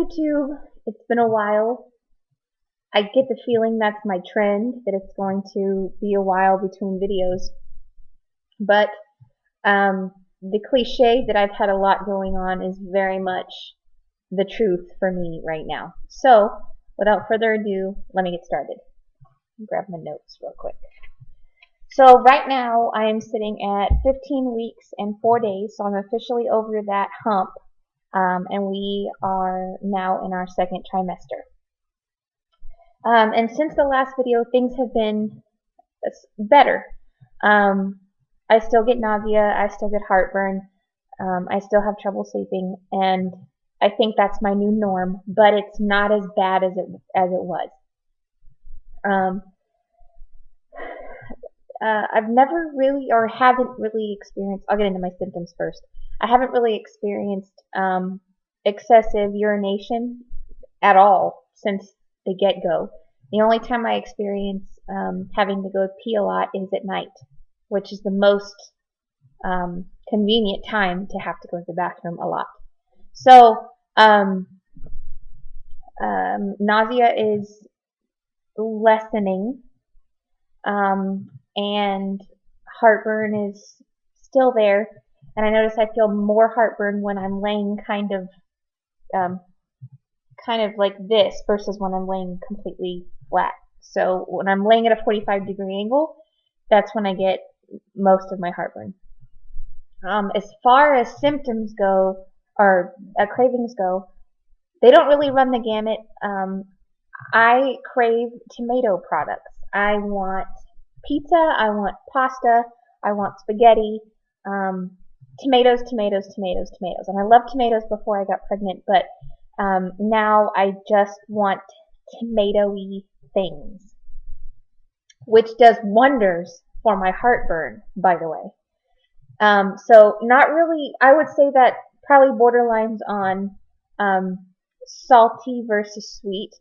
YouTube. It's been a while. I get the feeling that's my trend, that it's going to be a while between videos. But the cliche that I've had a lot going on is very much the truth for me right now. So, without further ado, let me get started. Grab my notes real quick. So right now I am sitting at 15 weeks and 4 days, so I'm officially over that hump, and we are now in our second trimester. And since the last video, things have been better. I still get nausea, I still get heartburn, I still have trouble sleeping, and I think that's my new norm, but it's not as bad as it was. I've never really, or haven't really experienced, I'll get into my symptoms first. I haven't really experienced excessive urination at all since the get-go. The only time I experience having to go pee a lot is at night, which is the most convenient time to have to go to the bathroom a lot. So, nausea is lessening. And heartburn is still there, and I notice I feel more heartburn when I'm laying kind of like this versus when I'm laying completely flat. So when I'm laying at a 45-degree angle, that's when I get most of my heartburn. As far as symptoms go, or cravings go, they don't really run the gamut. I crave tomato products. I want pizza, I want pasta, I want spaghetti, tomatoes, and I loved tomatoes before I got pregnant, but now I just want tomatoey things, which does wonders for my heartburn, by the way. So not really, I would say that probably borderlines on salty versus sweet.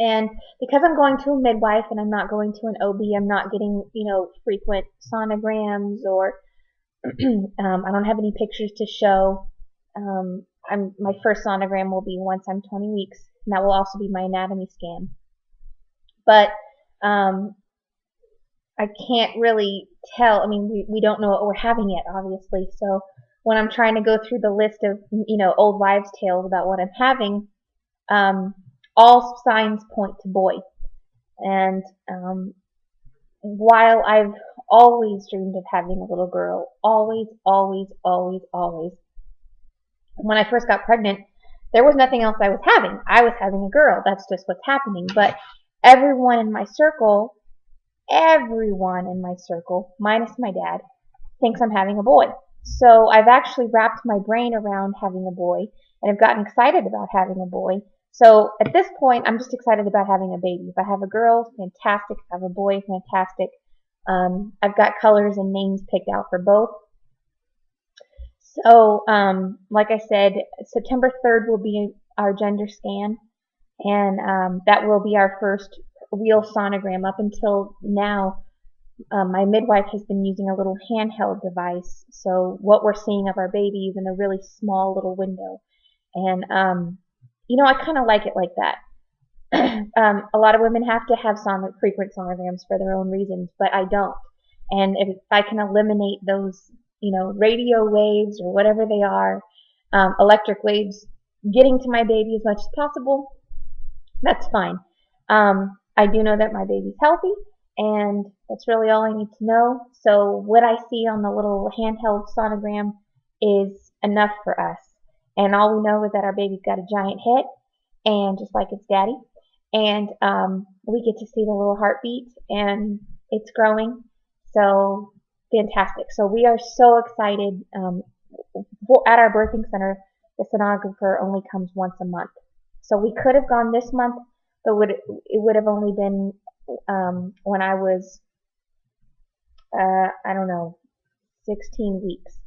And because I'm going to a midwife and I'm not going to an OB, I'm not getting, frequent sonograms, or I don't have any pictures to show. My first sonogram will be once I'm 20 weeks, and that will also be my anatomy scan. But I can't really tell. I mean, we don't know what we're having yet, obviously. So when I'm trying to go through the list of, old wives' tales about what I'm having, all signs point to boy. And while I've always dreamed of having a little girl, always, when I first got pregnant, there was nothing else I was having. I was having a girl. That's just what's happening. But everyone in my circle, minus my dad, thinks I'm having a boy. So I've actually wrapped my brain around having a boy, and I've gotten excited about having a boy. So at this point, I'm just excited about having a baby. If I have a girl, fantastic. If I have a boy, fantastic. I've got colors and names picked out for both. So, like I said, September 3rd will be our gender scan, and that will be our first real sonogram. Up until now, my midwife has been using a little handheld device, so what we're seeing of our baby is in a really small little window. And I kind of like it like that. A lot of women have to have frequent sonograms for their own reasons, but I don't. And if I can eliminate those, radio waves or whatever they are, electric waves, getting to my baby as much as possible, that's fine. I do know that my baby's healthy, and that's really all I need to know. So what I see on the little handheld sonogram is enough for us. And all we know is that our baby's got a giant head, and just like its daddy. And we get to see the little heartbeat, and it's growing. So fantastic. So we are so excited. At our birthing center, the sonographer only comes once a month. So we could have gone this month, but it would have only been when I was, 16 weeks.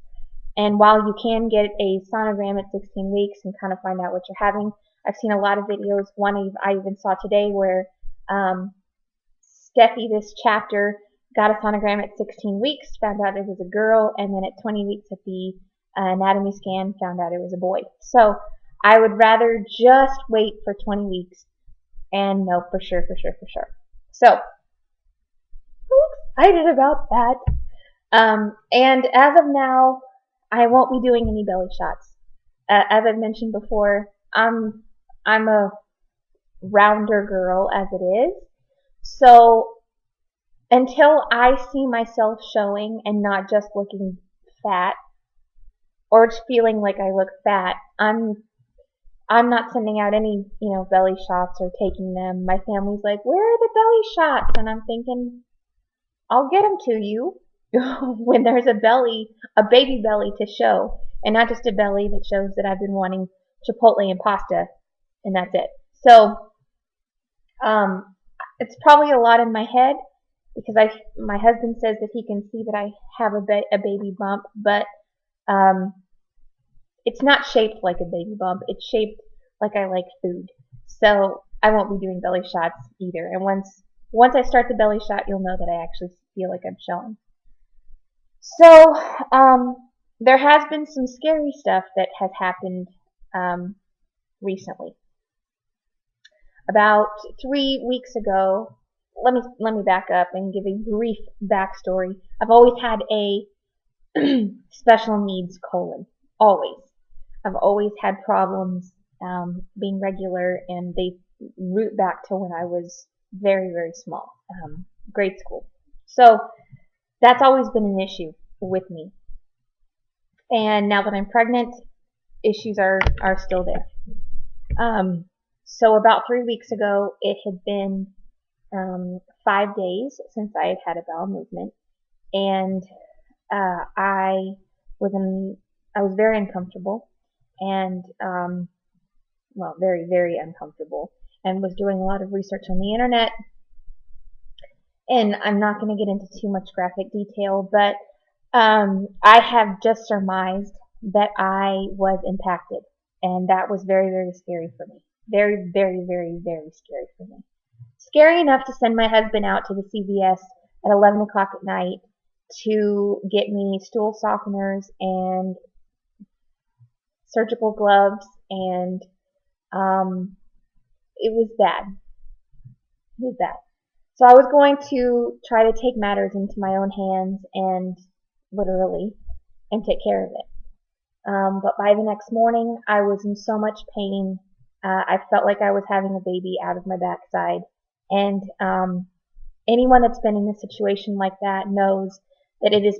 And while you can get a sonogram at 16 weeks and kind of find out what you're having, I've seen a lot of videos. One I even saw today where Steffi, this chapter, got a sonogram at 16 weeks, found out it was a girl, and then at 20 weeks at the anatomy scan, found out it was a boy. So I would rather just wait for 20 weeks and know for sure, for sure, for sure. So, I'm excited about that. And as of now, I won't be doing any belly shots. As I've mentioned before, I'm a rounder girl as it is. So until I see myself showing and not just looking fat or feeling like I look fat, I'm not sending out any, belly shots or taking them. My family's like, "Where are the belly shots?" And I'm thinking, "I'll get them to you when there's a baby belly to show, and not just a belly that shows that I've been wanting Chipotle and pasta, and that's it." So, it's probably a lot in my head because my husband says that he can see that I have a baby bump, but um, it's not shaped like a baby bump. It's shaped like I like food. So I won't be doing belly shots either. And once I start the belly shot, you'll know that I actually feel like I'm showing. So there has been some scary stuff that has happened recently. About 3 weeks ago, let me back up and give a brief backstory. I've always had a special needs colon. Always. I've always had problems being regular, and they root back to when I was very, very small, grade school. So that's always been an issue with me. And now that I'm pregnant, issues are still there. So about 3 weeks ago, it had been 5 days since I had had a bowel movement, and I was very uncomfortable, and well, very, very uncomfortable, and was doing a lot of research on the internet. And I'm not going to get into too much graphic detail, but I have just surmised that I was impacted, and that was very, very scary for me. Very, very, very, very scary for me. Scary enough to send my husband out to the CVS at 11 o'clock at night to get me stool softeners and surgical gloves, and it was bad. It was bad. So I was going to try to take matters into my own hands and literally and take care of it. But by the next morning, I was in so much pain. I felt like I was having a baby out of my backside. And anyone that's been in a situation like that knows that it is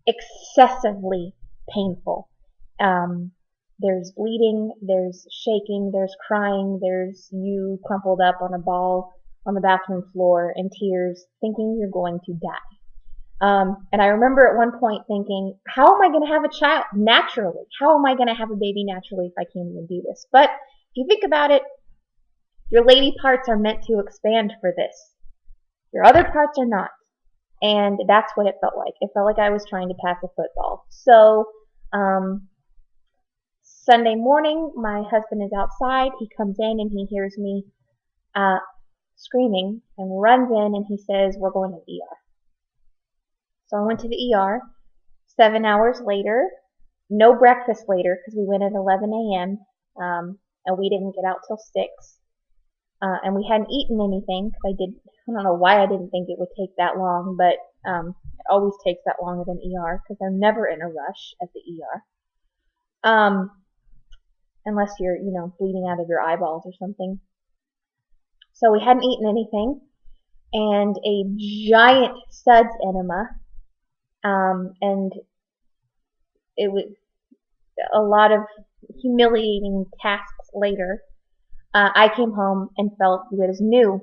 excessively painful. There's bleeding, there's shaking, there's crying, there's you crumpled up on a ball on the bathroom floor in tears, thinking you're going to die. And I remember at one point thinking, how am I going to have a child naturally? How am I going to have a baby naturally if I can't even do this? But if you think about it, your lady parts are meant to expand for this. Your other parts are not. And that's what it felt like. It felt like I was trying to pass a football. So, Sunday morning, my husband is outside. He comes in and he hears me screaming and runs in and he says, "We're going to the ER." So I went to the ER. 7 hours later, no breakfast later because we went at 11 a.m. And we didn't get out till 6. And we hadn't eaten anything because I don't know why I didn't think it would take that long, but it always takes that long at an ER because they're never in a rush at the ER. Unless you're, bleeding out of your eyeballs or something. So we hadn't eaten anything, and a giant SUDS enema, and it was a lot of humiliating tasks later. I came home and felt good as new.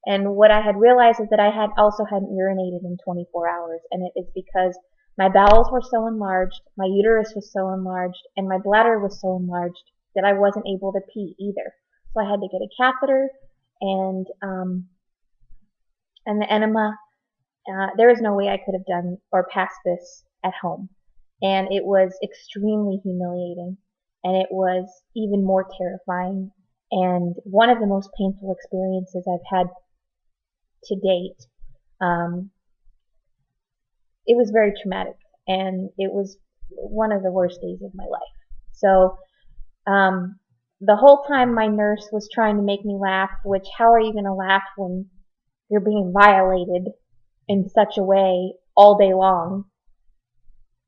And what I had realized is that I also hadn't urinated in 24 hours, and it is because my bowels were so enlarged, my uterus was so enlarged, and my bladder was so enlarged that I wasn't able to pee either. So I had to get a catheter and the enema. There was no way I could have done or passed this at home. And it was extremely humiliating, and it was even more terrifying, and one of the most painful experiences I've had to date. It was very traumatic, and it was one of the worst days of my life. So The whole time my nurse was trying to make me laugh, which how are you going to laugh when you're being violated in such a way all day long?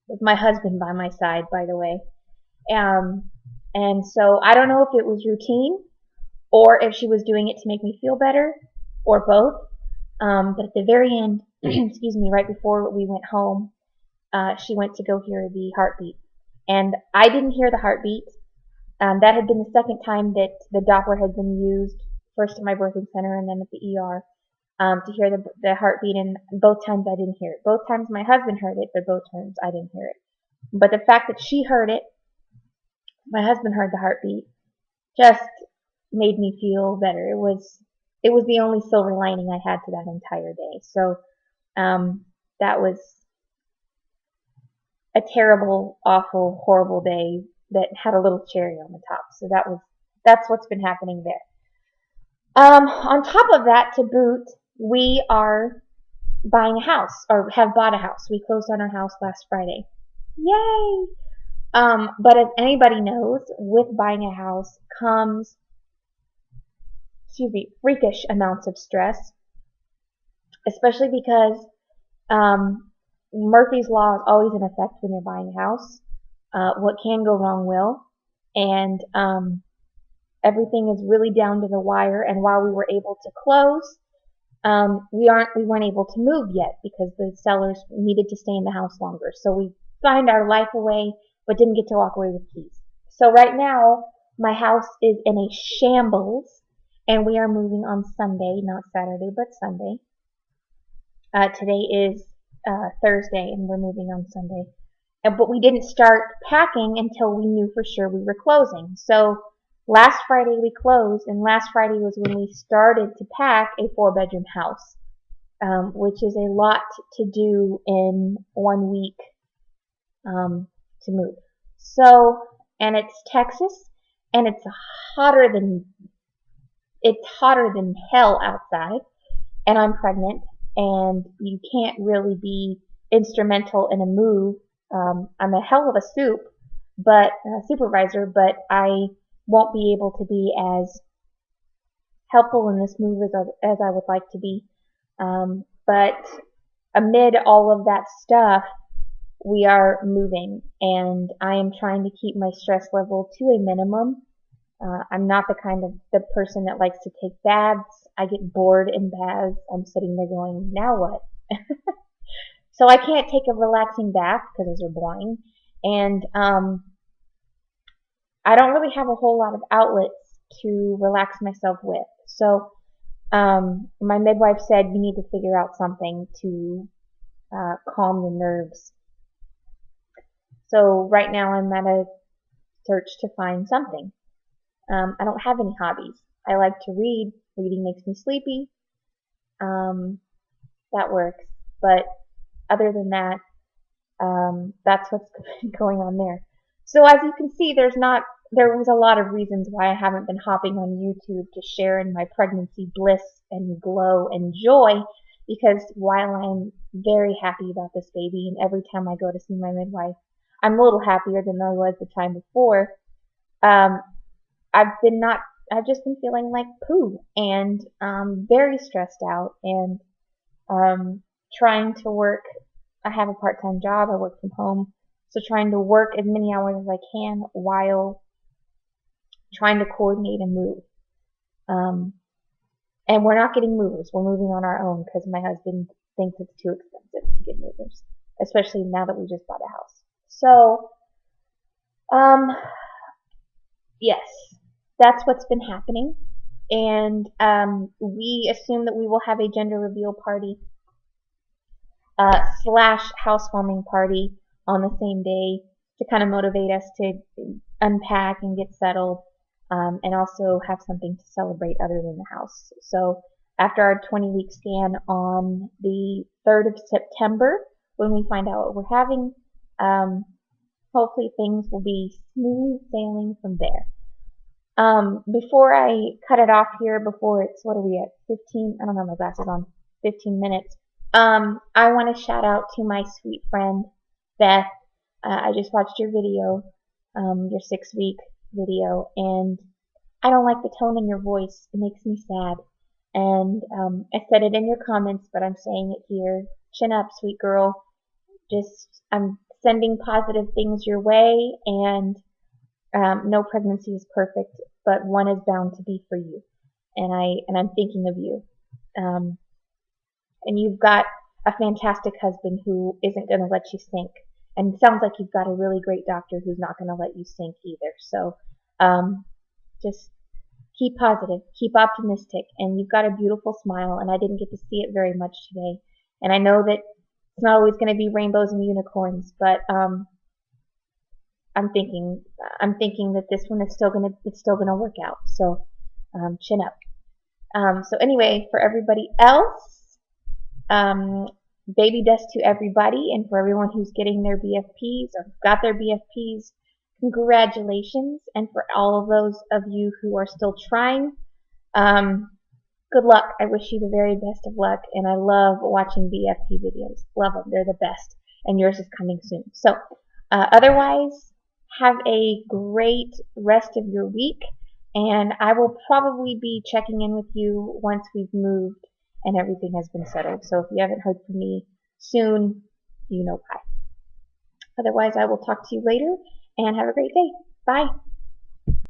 With my husband by my side, by the way. Um, and so I don't know if it was routine or if she was doing it to make me feel better or both. But at the very end, excuse me, right before we went home, she went to go hear the heartbeat. And I didn't hear the heartbeat. That had been the second time that the Doppler had been used, first at my birthing center and then at the ER, to hear the heartbeat. And both times I didn't hear it. Both times my husband heard it, but both times I didn't hear it. But the fact that she heard it, my husband heard the heartbeat, just made me feel better. It was the only silver lining I had to that entire day. So that was a terrible, awful, horrible day that had a little cherry on the top. So that's what's been happening there. On top of that, to boot, we are buying a house, or have bought a house. We closed on our house last Friday. Yay! But as anybody knows, with buying a house comes, freakish amounts of stress, especially because Murphy's Law is always in effect when you're buying a house. What can go wrong will, and everything is really down to the wire. And while we were able to close, we weren't able to move yet because the sellers needed to stay in the house longer. So we signed our life away, but didn't get to walk away with keys. So right now, my house is in a shambles, and we are moving on Sunday, not Saturday, but Sunday. Today is Thursday, and we're moving on Sunday. But we didn't start packing until we knew for sure we were closing. So last Friday we closed, and last Friday was when we started to pack a 4-bedroom house, which is a lot to do in 1 week to move. So, and it's Texas, and it's hotter than hell outside, and I'm pregnant, and you can't really be instrumental in a move. I'm a hell of a supervisor, but I won't be able to be as helpful in this move as I would like to be. But amid all of that stuff, we are moving, and I am trying to keep my stress level to a minimum. I'm not the person that likes to take baths. I get bored in baths. I'm sitting there going, now what? So I can't take a relaxing bath because those are boring. And I don't really have a whole lot of outlets to relax myself with. So my midwife said you need to figure out something to calm your nerves. So right now I'm at a search to find something. I don't have any hobbies. I like to read. Reading makes me sleepy. That works. But other than that, that's what's going on there. So as you can see, there was a lot of reasons why I haven't been hopping on YouTube to share in my pregnancy bliss and glow and joy, because while I'm very happy about this baby, and every time I go to see my midwife, I'm a little happier than I was the time before, I've just been feeling like poo, and very stressed out, and trying to work. I have a part-time job. I work from home. So trying to work as many hours as I can while trying to coordinate a move. And we're not getting movers. We're moving on our own because my husband thinks it's too expensive to get movers, especially now that we just bought a house. So, yes, that's what's been happening. And we assume that we will have a gender reveal party / housewarming party on the same day to kind of motivate us to unpack and get settled, and also have something to celebrate other than the house. So after our 20-week scan on the 3rd of September, when we find out what we're having, hopefully things will be smooth sailing from there. Before I cut it off here, before it's, what are we at, 15, I don't have my glasses on, 15 minutes, I want to shout out to my sweet friend, Beth. I just watched your video, your 6-week video, and I don't like the tone in your voice. It makes me sad. And I said it in your comments, but I'm saying it here. Chin up, sweet girl. I'm sending positive things your way, and no pregnancy is perfect, but one is bound to be for you. And I'm thinking of you. Um, and you've got a fantastic husband who isn't going to let you sink. And it sounds like you've got a really great doctor who's not going to let you sink either. So just keep positive, keep optimistic, and you've got a beautiful smile, and I didn't get to see it very much today. And I know that it's not always going to be rainbows and unicorns, but I'm thinking that this one is it's still gonna work out. So chin up. So anyway, for everybody else, baby dust to everybody, and for everyone who's getting their BFPs or got their BFPs, congratulations. And for all of those of you who are still trying, good luck. I wish you the very best of luck, and I love watching BFP videos. Love them. They're the best, and yours is coming soon. So otherwise, have a great rest of your week, and I will probably be checking in with you once we've moved and everything has been settled. So if you haven't heard from me soon, you know why. Otherwise, I will talk to you later, and have a great day. Bye.